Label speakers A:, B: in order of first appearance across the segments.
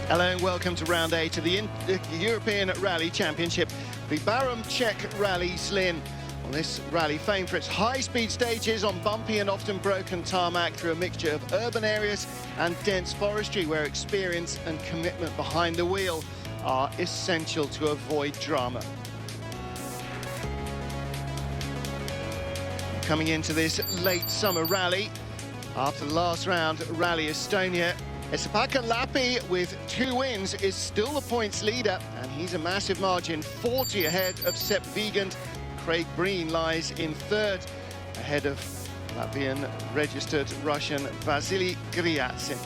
A: Hello and welcome to round 8 of the European Rally Championship, the Barum Czech Rally Zlín. On this rally, famed for its high-speed stages on bumpy and often broken tarmac through a mixture of urban areas and dense forestry, where experience and commitment behind the wheel are essential to avoid drama. Coming into this late summer rally, after the last round, Rally Estonia, Esa-Pekka Lappi, with 2 wins, is still the points leader, and he's a massive margin, 40 ahead of Sepp Wiegand. Craig Breen lies in 3rd, ahead of Latvian registered Russian Vasily Gryatsin.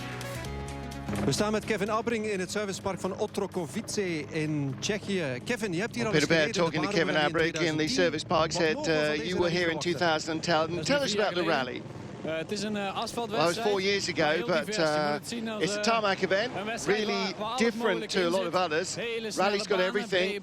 B: We staan met Kevin Abbring in het servicepark van Otrokovice in Tsjechië. Kevin, je hebt hier al
A: Peter Baird talking to Kevin Abbring in the service park said you were here in 2010. Tell us about the rally.
C: Het is een asfaltwedstrijd.
A: Well, it was 4 years ago, but it's a tarmac event, really different to a lot of others. Rally's got everything,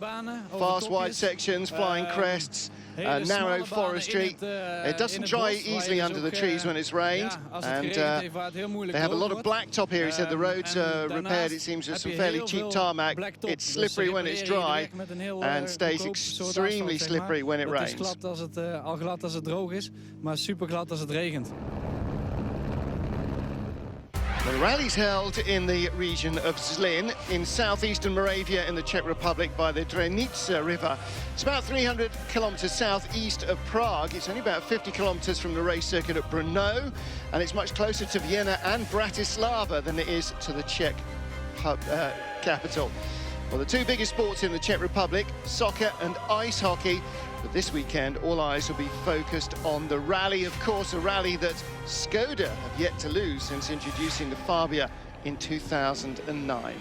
A: fast wide sections, flying crests, narrow forestry. It doesn't dry easily under the trees when it's rained, and they have a lot of blacktop here. He said the roads are repaired, it seems, with some fairly cheap tarmac. It's slippery when it's dry and stays extremely slippery when it rains.
C: Het is al glad als het droog is, maar super glad als het regent.
A: The rally's held in the region of Zlín in southeastern Moravia in the Czech Republic by the Drenica River. It's about 300 kilometers southeast of Prague. It's only about 50 kilometers from the race circuit at Brno, and it's much closer to Vienna and Bratislava than it is to the Czech capital. Well, the 2 biggest sports in the Czech Republic, soccer and ice hockey. But this weekend, all eyes will be focused on the rally. Of course, a rally that Skoda have yet to lose since introducing the Fabia in 2009.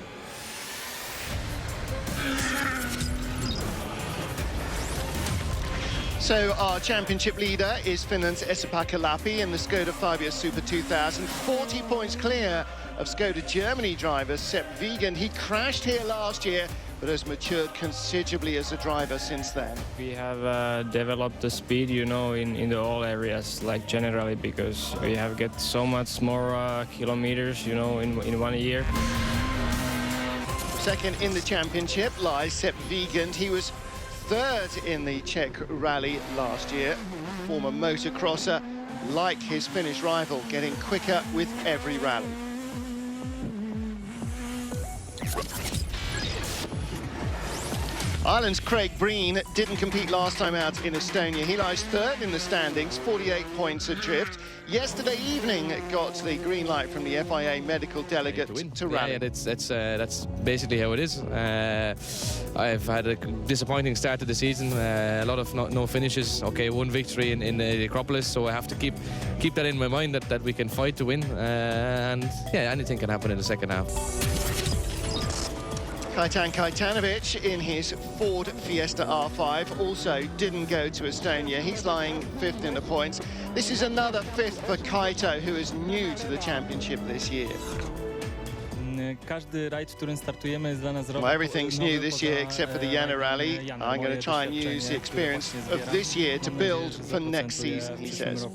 A: So our championship leader is Finland's Esa-Pekka Lappi in the Skoda Fabia Super 2000, 40 points clear of Skoda Germany driver Sepp Wiegand. He crashed here last year, but has matured considerably as a driver since then.
D: We have developed the speed, you know, in the all areas, like generally, because we have get so much more kilometers, you know, in 1 year.
A: Second in the championship lies Sepp Wiegand. He was 3rd in the Czech rally last year. Former motocrosser, like his Finnish rival, getting quicker with every rally. Ireland's Craig Breen didn't compete last time out in Estonia. He lies 3rd in the standings, 48 points adrift. Yesterday evening got the green light from the FIA medical delegate to rally.
E: Yeah, that's basically how it is. I've had a disappointing start to the season. A lot of no finishes. Okay, 1 victory in the Acropolis, so I have to keep that in my mind that we can fight to win. And yeah, anything can happen in the second half.
A: Kajtan Kajtanovic in his Ford Fiesta R5 also didn't go to Estonia. He's lying 5th in the points. This is another 5th for Kaito, who is new to the championship this year. Well, everything's new this year except for the Jana Rally. I'm going to try and use the experience of this year to build for next season, he says.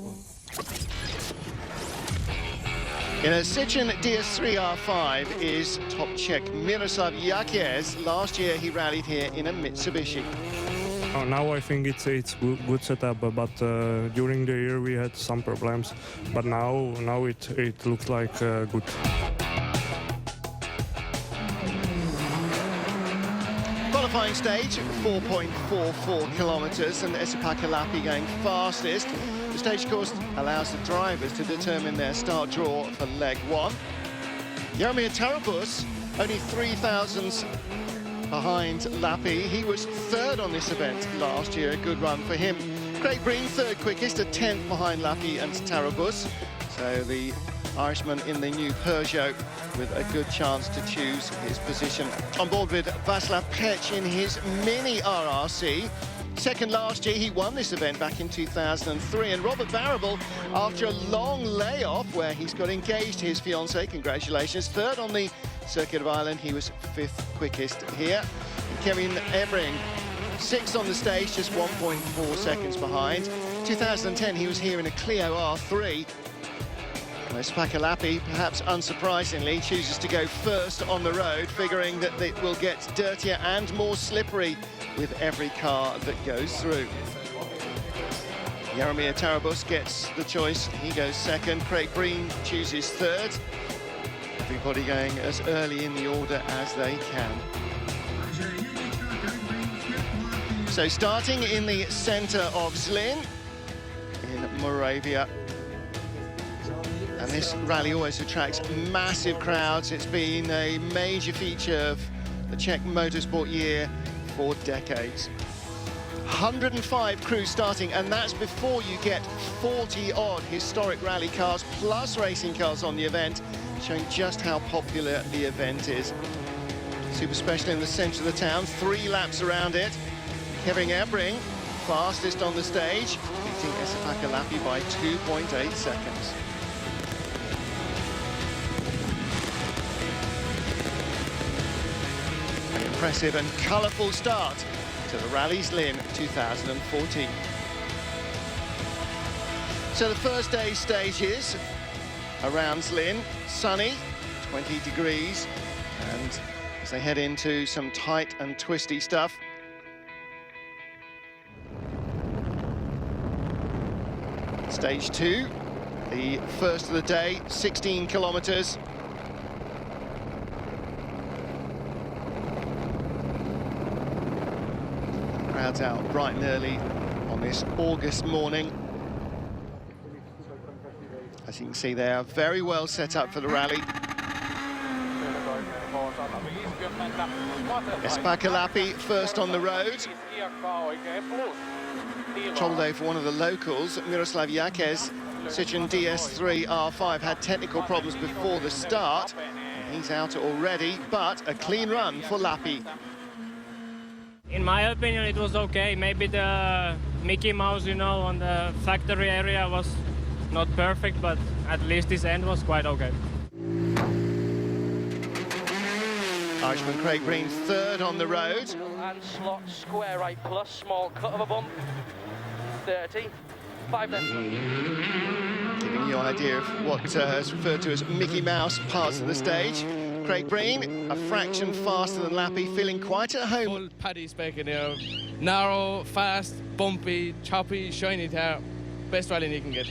A: In a Citroen DS3 R5 is top Czech Miroslav Jakez. Last year he rallied here in a Mitsubishi.
F: Now I think it's good setup, but during the year we had some problems. But now it looks like good.
A: Qualifying stage, 4.44 kilometres, and Esa-Pekka Lappi going fastest. The stage course allows the drivers to determine their start draw for leg 1. Jaromir Tarabus, only 3 thousandths behind Lappi. He was 3rd on this event last year, a good run for him. Craig Breen, 3rd quickest, a 10th behind Lappi and Tarabus. So the Irishman in the new Peugeot with a good chance to choose his position. On board with Václav Pech in his Mini RRC. 2nd last year, he won this event back in 2003. And Robert Barrable, after a long layoff where he's got engaged to his fiancée, congratulations, 3rd on the Circuit of Ireland. He was 5th quickest here. And Kevin Abbring, 6th on the stage, just 1.4 seconds behind. 2010, he was here in a Clio R3. Vesa-Pekka-Lappi, perhaps unsurprisingly, chooses to go first on the road, figuring that it will get dirtier and more slippery with every car that goes through. Jaromir Tarabus gets the choice. He goes second. Craig Breen chooses third. Everybody going as early in the order as they can. So starting in the centre of Zlín, in Moravia. And this rally always attracts massive crowds. It's been a major feature of the Czech motorsport year for decades. 105 crews starting, and that's before you get 40-odd historic rally cars plus racing cars on the event, showing just how popular the event is. Super special in the centre of the town, 3 laps around it. Kevin Ebring, fastest on the stage, beating Vesa-Pekka-Lappi by 2.8 seconds. An impressive and colourful start to the Rally Zlín 2014. So the first day's stages around Zlín, sunny, 20 degrees, and as they head into some tight and twisty stuff. Stage 2, the first of the day, 16 kilometres. Crowds out bright and early on this August morning. As you can see, they are very well set up for the rally. Vesa-Pekka-Lappi first on the road. Troubled over for one of the locals, Miroslav Jakez, Citroen DS3 R5, had technical problems before the start. He's out already, but a clean run for Lappi.
D: In my opinion, it was okay. Maybe the Mickey Mouse, you know, on the factory area was not perfect, but at least this end was quite okay.
A: Irishman Craig Breen third on the road.
G: And slot square right plus, small cut of a bump, 30, 5 left.
A: Giving you an idea of what is referred to as Mickey Mouse parts of the stage. Craig Breen, a fraction faster than Lappi, feeling quite at home.
E: Full paddy spec in there. Narrow, fast, bumpy, choppy, shiny tire. Best rallying you can get.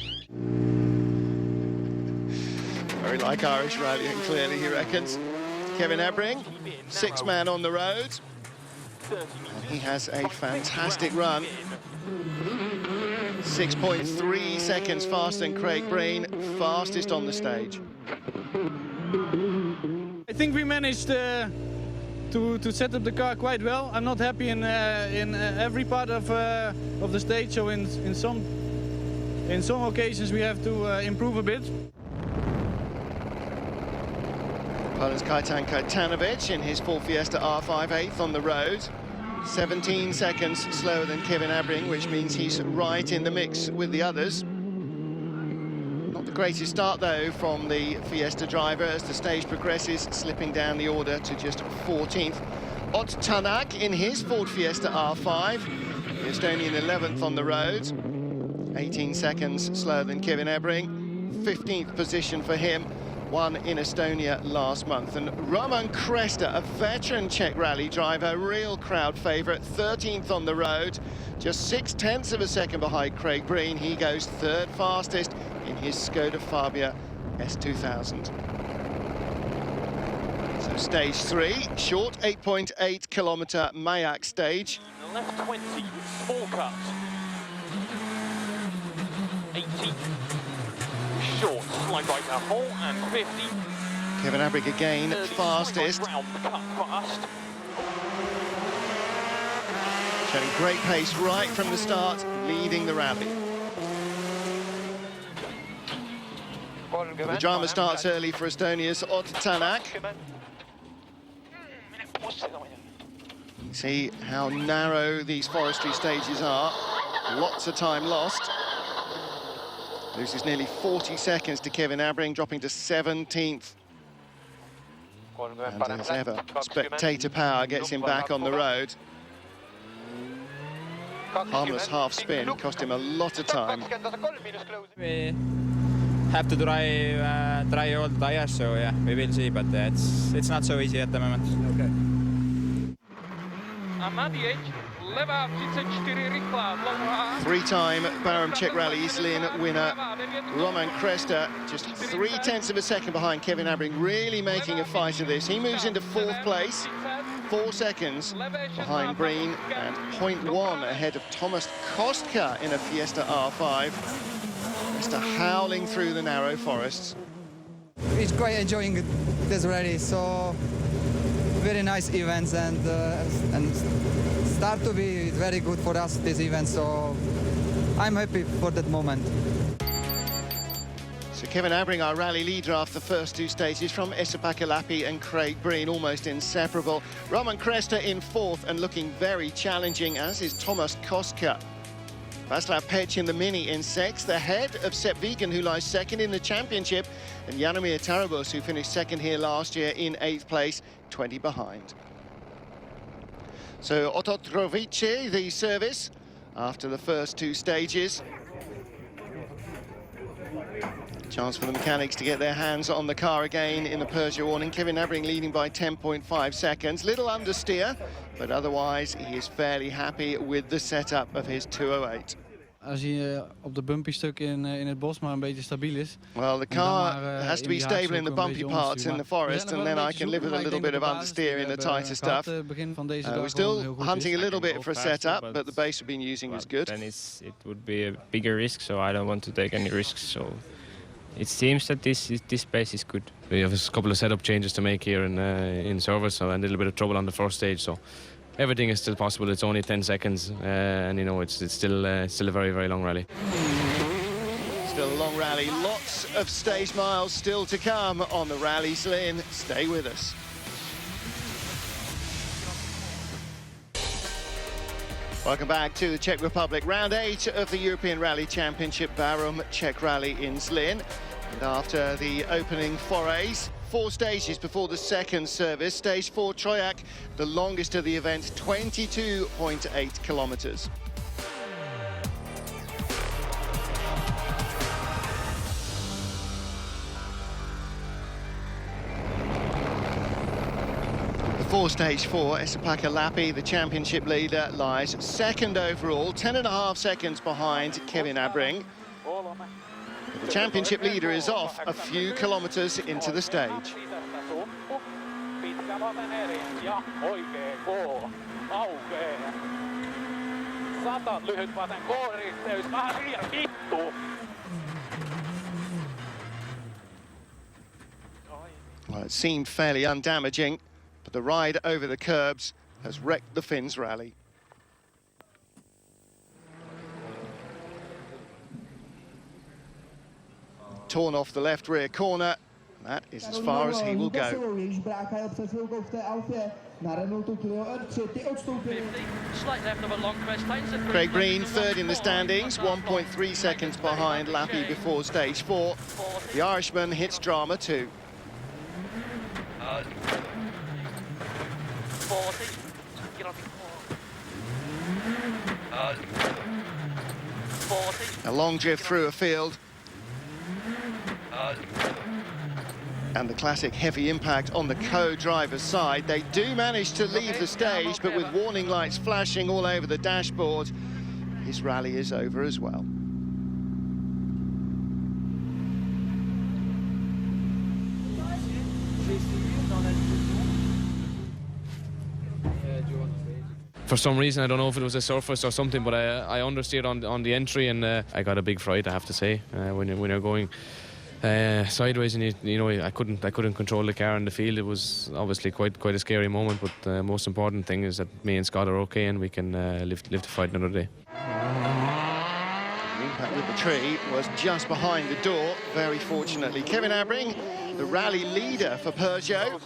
A: Very like Irish rallying, clearly, he reckons. Kevin Ebring, 6-man on the road. And he has a fantastic run. 6.3 seconds faster than Craig Breen, fastest on the stage.
C: I think we managed to set up the car quite well. I'm not happy in every part of the stage, so in some occasions we have to improve a bit.
A: Poland's Kajtan Kajtanovic in his Ford Fiesta R5, 8th on the road. 17 seconds slower than Kevin Ebring, which means he's right in the mix with the others. Not the greatest start, though, from the Fiesta driver as the stage progresses, slipping down the order to just 14th. Ott Tarmac in his Ford Fiesta R5, the Estonian 11th on the road. 18 seconds slower than Kevin Ebring. 15th position for him. Won in Estonia last month. And Roman Kresta, a veteran Czech rally driver, real crowd favourite, 13th on the road, just 0.6 of a second behind Craig Breen. He goes third fastest in his Skoda Fabia S2000. So stage 3, short 8.8 kilometre Mayak stage.
G: Left 20, small cut. 80. Short, slide right at full, and 50.
A: Kevin Ebring again,
G: 30,
A: fastest.
G: right round, cut fast.
A: Showing great pace right from the start, leading the rally. The drama starts early for Estonia's Ott Tarmac. See how narrow these forestry stages are. Lots of time lost. Loses nearly 40 seconds to Kevin Ebring, dropping to 17th. And as ever, spectator power gets him back on the road.
H: Harmless half spin cost him a lot of time. have to try all the tires. So yeah, we will see. But it's not so easy at the moment.
B: Okay.
A: Three-time Barum Czech Rally Zlín winner Roman Kresta, just 0.3 of a second behind Kevin Abring, really making a fight of this. He moves into 4th place, 4 seconds behind Breen, and 0.1 ahead of Thomas Kostka in a Fiesta R5. Kresta howling through the narrow forests.
I: It's quite enjoying this rally, so very nice events, and start to be very good for us this event, so I'm happy for that moment.
A: So Kevin Abring, our rally leader after the first 2 stages, from Esapakalapi and Craig Breen, almost inseparable. Roman Kresta in 4th and looking very challenging, as is Thomas Kostka. Václav Pech in the Mini in 6th, ahead of Sepp Wiegand, who lies 2nd in the championship, and Jaromír Tarabus, who finished 2nd here last year, in 8th place, 20 behind. So Ototrovice, the service, after the first 2 stages. Chance for the mechanics to get their hands on the car again in the Peugeot warning. Kevin Abring leading by 10.5 seconds. Little understeer, but otherwise he is fairly happy with the setup of his 208.
C: Als hij op de bumpy stuk in het bos maar een beetje stabiel is.
A: Well, the car has to be stable in the bumpy parts in the forest, and then I can live with a little bit of understeer in the tighter stuff. We're still hunting a little bit for a setup, but the base we've been using was good.
D: Then it would be a bigger risk, so I don't want to take any risks. So it seems that this pace is good.
E: We have a couple of setup changes to make here in service, so a little bit of trouble on the first stage. So everything is still possible. It's only 10 seconds, and you know it's still a very, very long rally.
A: Still a long rally. Lots of stage miles still to come on the Rally Zlín. Stay with us. Welcome back to the Czech Republic. Round 8 of the European Rally Championship, Barum Czech Rally in Zlín. And after the opening forays, 4 stages before the second service. Stage 4, Troják, the longest of the event, 22.8 kilometres. Before stage 4, Esapakalapi, the championship leader, lies 2nd overall, 10.5 seconds behind Kevin Abring. The championship leader is off a few kilometres into the stage. Well, it seemed fairly undamaging, but the ride over the curbs has wrecked the Finns' rally. Torn off the left rear corner. That is as far as he will go. Craig Breen, 3rd in the standings, 1.3 seconds behind Lappi before stage 4. The Irishman hits drama too.
G: 40. Get off your 40.
A: A long drift through a field. And the classic heavy impact on the co-driver's side. They do manage to leave the stage, but with warning lights flashing all over the dashboard, his rally is over as well.
E: For some reason, I don't know if it was a surface or something, but I understeered on the entry, and I got a big fright, I have to say, when you're going sideways, and you know I couldn't control the car in the field. It was obviously quite a scary moment, but the most important thing is that me and Scott are okay, and we can live the fight another day.
A: The impact with the tree was just behind the door, very fortunately. Kevin Abring, the rally leader for Peugeot.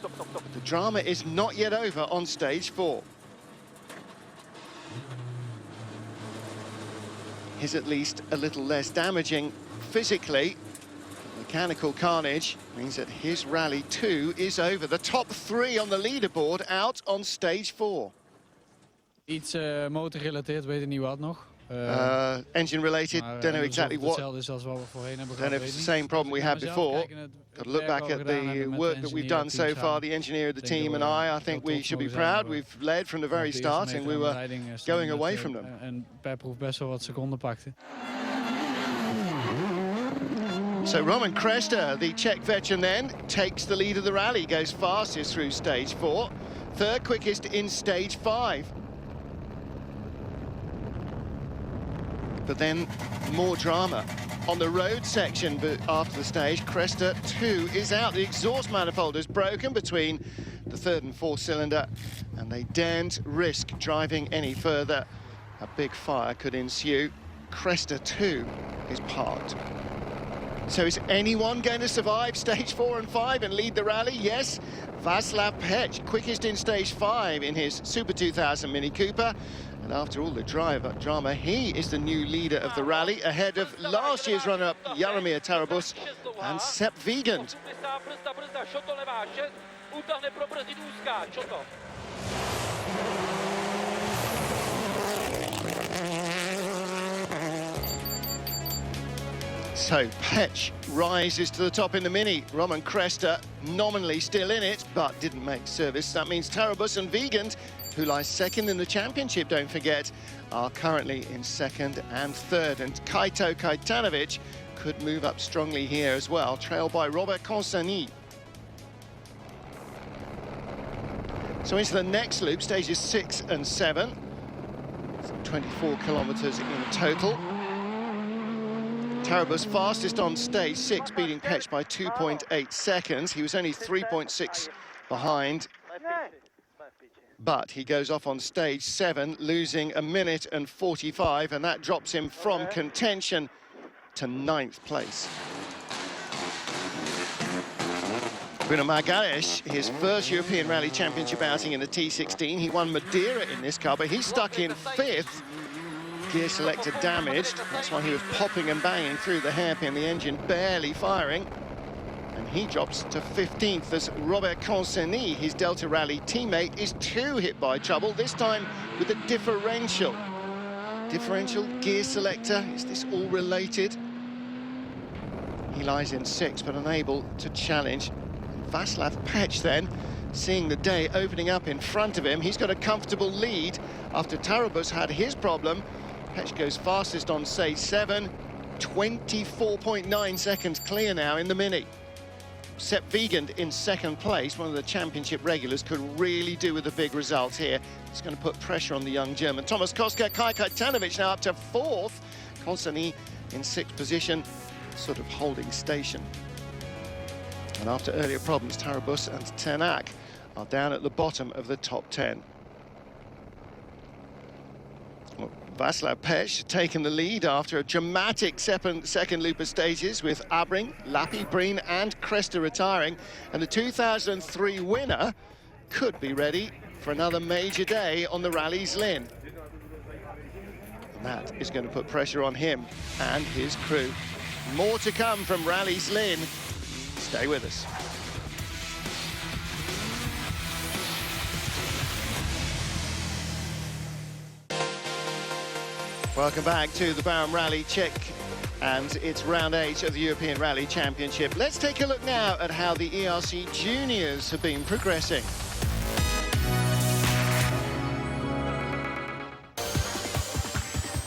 A: The drama is not yet over on stage 4. His at least a little less damaging physically. Mechanical carnage means that his rally 2 is over. The top 3 on the leaderboard out on stage 4.
C: Iets motorgerelateerd, weet ik niet wat nog.
A: engine related. Don't know exactly what.
C: Hetzelfde is als wat we voorheen hebben
A: Don't know
C: gehad,
A: if it's
C: weet
A: the
C: ik
A: same problem we had before. Got to look back at the work that we've done so far, the engineer of the team and I think we should be proud. We've led from the very start and we were going away from them.
C: En per proef best wel wat seconden pakte.
A: So Roman Kresta, the Czech veteran then, takes the lead of the rally, goes fastest through stage 4, third quickest in stage 5. But then more drama on the road section. But after the stage, Kresta 2 is out. The exhaust manifold is broken between the third and fourth cylinder, and they daren't risk driving any further. A big fire could ensue. Kresta 2 is parked. So is anyone going to survive stage 4 and 5 and lead the rally? Yes, Václav Pech, quickest in stage 5 in his Super 2000 Mini Cooper. And after all the drama, he is the new leader of the rally, ahead of last year's runner-up Jaromír Tarabus and Sepp Wiegand. So Pech rises to the top in the Mini. Roman Kresta nominally still in it, but didn't make service. That means Tarabus and Wiegand, who lies second in the championship, don't forget, are currently in second and third. And Kaito Kaitanovic could move up strongly here as well, trailed by Robert Consani. So into the next loop, stages 6 and 7. 24 kilometres in total. Tarabus fastest on stage 6, beating Pech by 2.8 seconds. He was only 3.6 behind. But he goes off on stage 7, losing 1 minute and 45, and that drops him from contention to 9th place. Bruno Margalles, his first European Rally Championship outing in the T16. He won Madeira in this car, but he's stuck in 5th. Gear selector damaged. That's why he was popping and banging through the hairpin, the engine barely firing. And he drops to 15th as Robert Consani, his Delta Rally teammate, is 2 hit by trouble, this time with a differential. Differential, gear selector, is this all related? He lies in 6th, but unable to challenge. And Václav Pech then, seeing the day opening up in front of him. He's got a comfortable lead after Tarabus had his problem. Pech goes fastest on stage 7, 24.9 seconds clear now in the Mini. Sepp Wiegand in 2nd place, one of the championship regulars, could really do with a big result here. It's going to put pressure on the young German. Thomas Koska, Kai Kaitanovic now up to 4th. Consani in 6th position, sort of holding station. And after earlier problems, Tarabus and Tarmac are down at the bottom of the top 10. Well, Václav Pech taken the lead after a dramatic second loop of stages, with Abring, Lappi, Breen and Kresta retiring. And the 2003 winner could be ready for another major day on the Rally Zlín. And that is going to put pressure on him and his crew. More to come from Rally Zlín. Stay with us. Welcome back to the Barum Rally Czech, and it's round 8 of the European Rally Championship. Let's take a look now at how the ERC juniors have been progressing.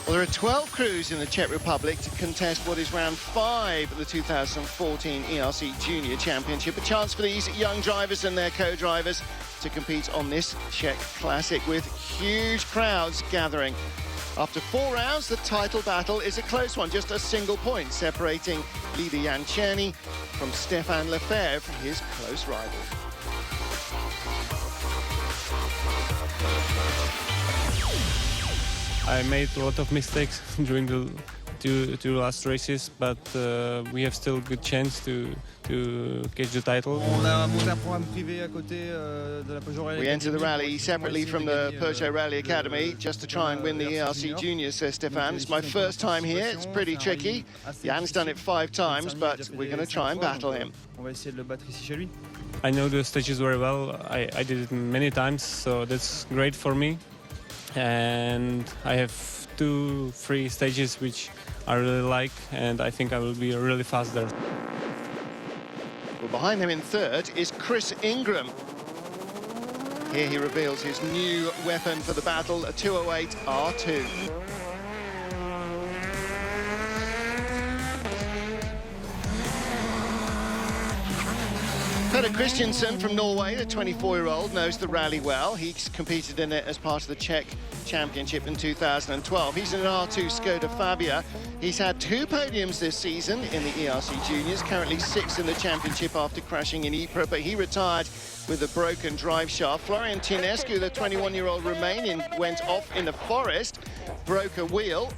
A: Well, there are 12 crews in the Czech Republic to contest what is round 5 of the 2014 ERC Junior Championship. A chance for these young drivers and their co-drivers to compete on this Czech Classic, with huge crowds gathering. After 4 rounds, the title battle is a close one, just a single point separating leader Jan Černý from Stéphane Lefebvre, his close rival.
F: I made a lot of mistakes during the two last races, but we have still a good chance to catch the title.
A: We enter the rally separately from the Peugeot Rally Academy just to try and win the ERC Juniors, says Stéphane. It's my first time here, it's pretty tricky. Jan's done it 5 times, but we're going to try and battle him.
F: I know the stages very well. I did it many times, so that's great for me. And I have 2-3 stages which I really like, and I think I will be really fast there.
A: Well, behind him in third is Chris Ingram. Here he reveals his new weapon for the battle, a 208 R2. Peter Christiansen from Norway, the 24-year-old, knows the rally well. He's competed in it as part of the Czech Championship in 2012. He's in an R2 Skoda Fabia. He's had 2 podiums this season in the ERC Juniors, currently 6th in the championship after crashing in Ypres, but he retired with a broken drive shaft. Florian Tinescu, the 21-year-old Romanian, went off in the forest, broke a wheel.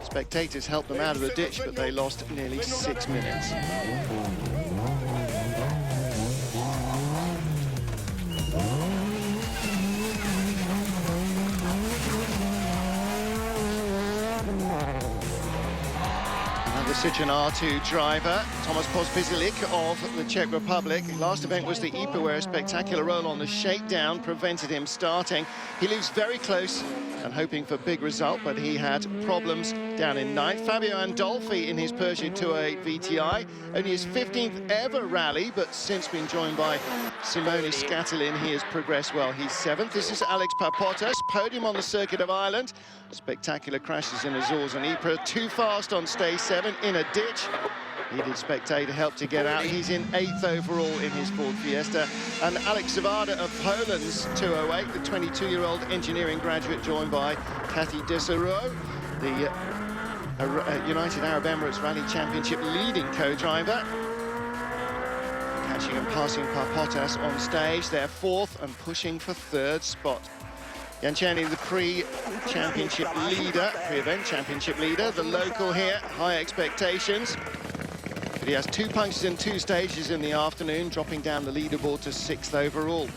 A: Spectators helped them out of the ditch, but they lost nearly 6 minutes. The Citroen R2 driver, Tomas Pospizilik of the Czech Republic. Last event was the Ypres, where a spectacular roll on the shakedown prevented him starting. He leaves very close and hoping for a big result, but he had problems down in ninth. Fabio Andolfi in his Peugeot 208 VTI, only his 15th ever rally, but since been joined by Simone Scattolin, he has progressed well. He's 7th. This is Alex Papotas, podium on the Circuit of Ireland. Spectacular crashes in Azores and Ypres. Too fast on stage 7 in a ditch. Needed spectator help to get out. He's in 8th overall in his Ford Fiesta. And Alex Zawada of Poland's 208, the 22-year-old engineering graduate, joined by Cathy Desereau, the United Arab Emirates Rally Championship leading co-driver. Catching and passing Papotas on stage. They're 4th and pushing for 3rd spot. Jan Czerny, the pre-championship leader, pre-event championship leader, the local here, high expectations. But he has 2 punctures in 2 stages in the afternoon, dropping down the leaderboard to 6th overall.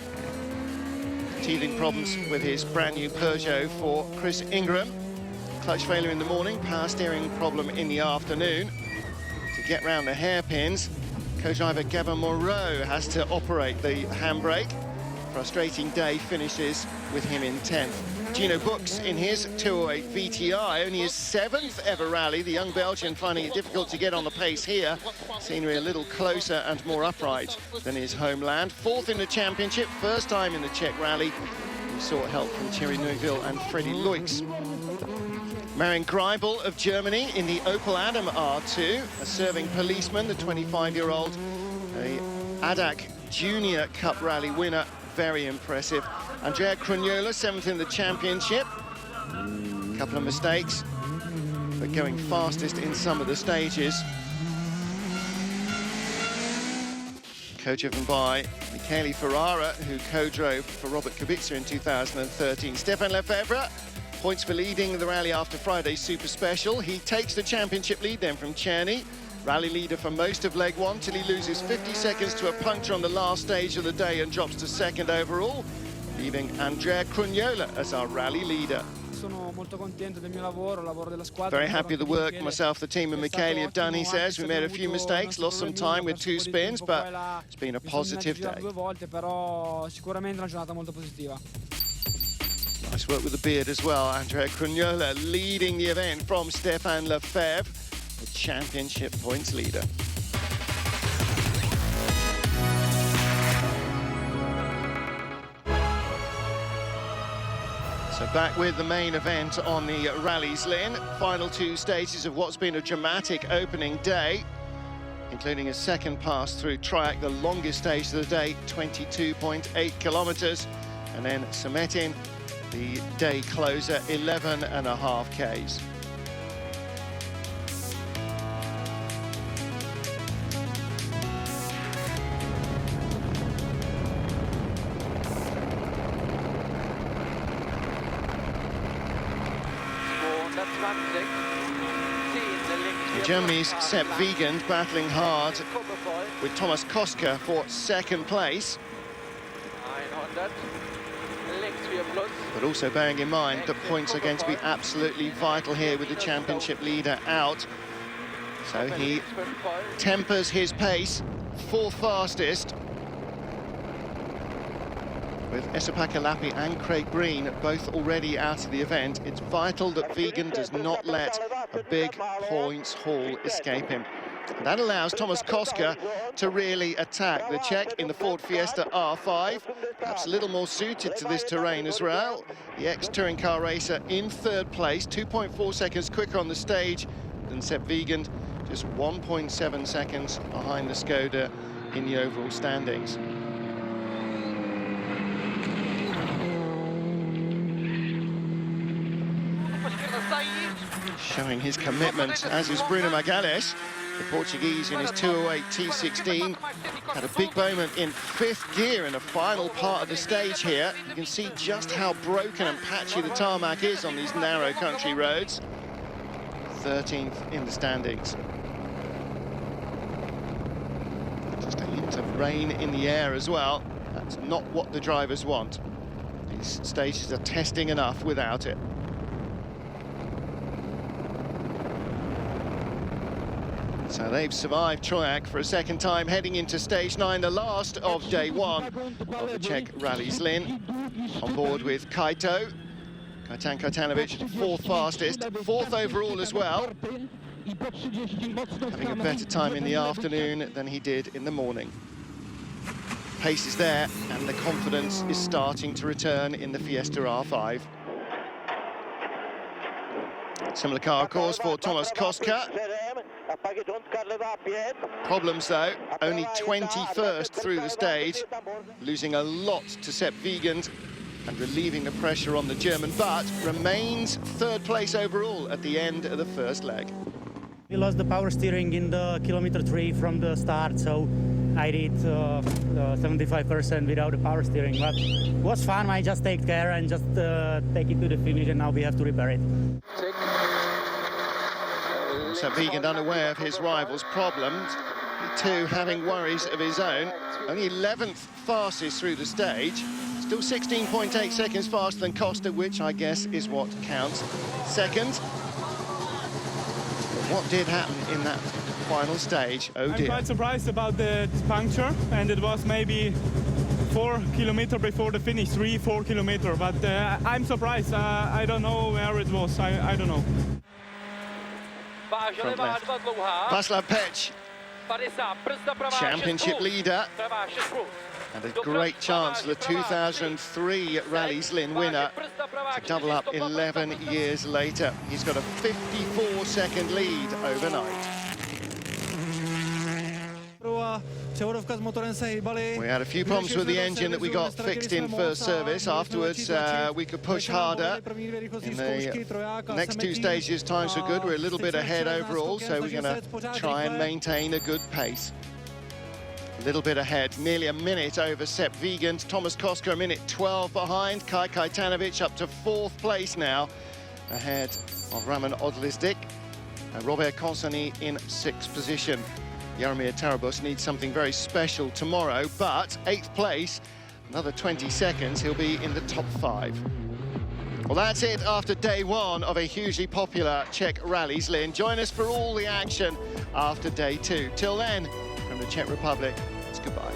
A: Teething problems with his brand new Peugeot for Chris Ingram. Clutch failure in the morning, power steering problem in the afternoon. To get round the hairpins, co-driver Gavin Moreau has to operate the handbrake. Frustrating day finishes with him in 10th. Gino Books in his 208 VTI, only his 7th ever rally. The young Belgian finding it difficult to get on the pace here. Scenery a little closer and more upright than his homeland. 4th in the championship, first time in the Czech rally. He sought help from Thierry Neuville and Freddie Loix. Marian Greibel of Germany in the Opel Adam R2, a serving policeman, the 25-year-old, a ADAC Junior Cup Rally winner. Very impressive. Andrea Crugnola, 7th in the championship. A couple of mistakes, but going fastest in some of the stages. Co-driven by Michele Ferrara, who co-drove for Robert Kubica in 2013. Stéphane Lefebvre, points for leading the rally after Friday's Super Special. He takes the championship lead then from Czerny. Rally leader for most of leg 1 till he loses 50 seconds to a puncture on the last stage of the day and drops to 2nd overall, leaving Andrea Crugnola as our rally leader. Very happy with the work myself, the team and Michele have done, he says. We made a few mistakes, lost some time with 2 spins, but it's been a positive day. Nice work with the beard as well. Andrea Crugnola leading the event from Stéphane Lefebvre, the championship points leader. So back with the main event on the Rally Zlín. Final 2 stages of what's been a dramatic opening day, including a second pass through Triac, the longest stage of the day, 22.8 kilometres, and then Semetin, the day closer, 11.5 Ks. Germany's Sepp Wiegand battling hard with Thomas Koska for 2nd place. But also bearing in mind that points are going to be absolutely vital here with the championship leader out. So he tempers his pace, 4th fastest. With Esa-Pekka Lappi and Craig Breen both already out of the event, it's vital that Wiegand does not let a big points haul escape him. And that allows Thomas Koska to really attack. The Czech in the Ford Fiesta R5, perhaps a little more suited to this terrain as well. The ex-touring car racer in third place, 2.4 seconds quicker on the stage than Sepp Wiegand, just 1.7 seconds behind the Skoda in the overall standings. Showing his commitment, as is Bruno Magalhães. The Portuguese in his 208 T16 had a big moment in fifth gear in the final part of the stage here. You can see just how broken and patchy the tarmac is on these narrow country roads. 13th in the standings. Just a hint of rain in the air as well. That's not what the drivers want. These stages are testing enough without it. So they've survived Trojac for a second time, heading into stage 9, the last of day 1 of the Czech Rally Zlín. On board with Kaito, Kajtan Kajtanovic, fourth fastest, fourth overall as well. Having a better time in the afternoon than he did in the morning. Pace is there, and the confidence is starting to return in the Fiesta R5. Similar car, of course, for Thomas Koska. Problems, though, only 21st through the stage, losing a lot to Sepp Wiegand and relieving the pressure on the German, but remains third place overall at the end of the first leg.
J: We lost the power steering in the kilometer 3 from the start, so I did 75% without the power steering, but it was fun. I just take care and just take it to the finish, and now we have to repair it.
A: Sepp Wiegand unaware of his rival's problems, he too having worries of his own. Only 11th fastest through the stage, still 16.8 seconds faster than Costa, which I guess is what counts. Second. What did happen in that final stage? Oh dear.
K: I'm quite surprised about the puncture, and it was maybe 4 kilometers before the finish, 3-4 kilometers, but I'm surprised. I don't know where it was. I don't know.
A: Václav Pech, championship leader, and a great chance for the 2003 Rally Zlín winner to double up 11 years later. He's got a 54-second lead overnight. We had a few problems with the engine that we got fixed in first service. Afterwards, we could push harder. In the next two stages, times were good. We're a little bit ahead overall, so we're going to try and maintain a good pace. A little bit ahead, nearly a minute over Sepp Wiegand. Thomas Koska a minute 12 behind. Kaj Kajtanovic up to fourth place now, ahead of Raman Odlisdik. And Robert Consani in sixth position. Jaromir Tarabus needs something very special tomorrow, but 8th place, another 20 seconds, he'll be in the top 5. Well, that's it after day 1 of a hugely popular Czech Rally Zlín. Join us for all the action after day 2. Till then, from the Czech Republic, it's goodbye.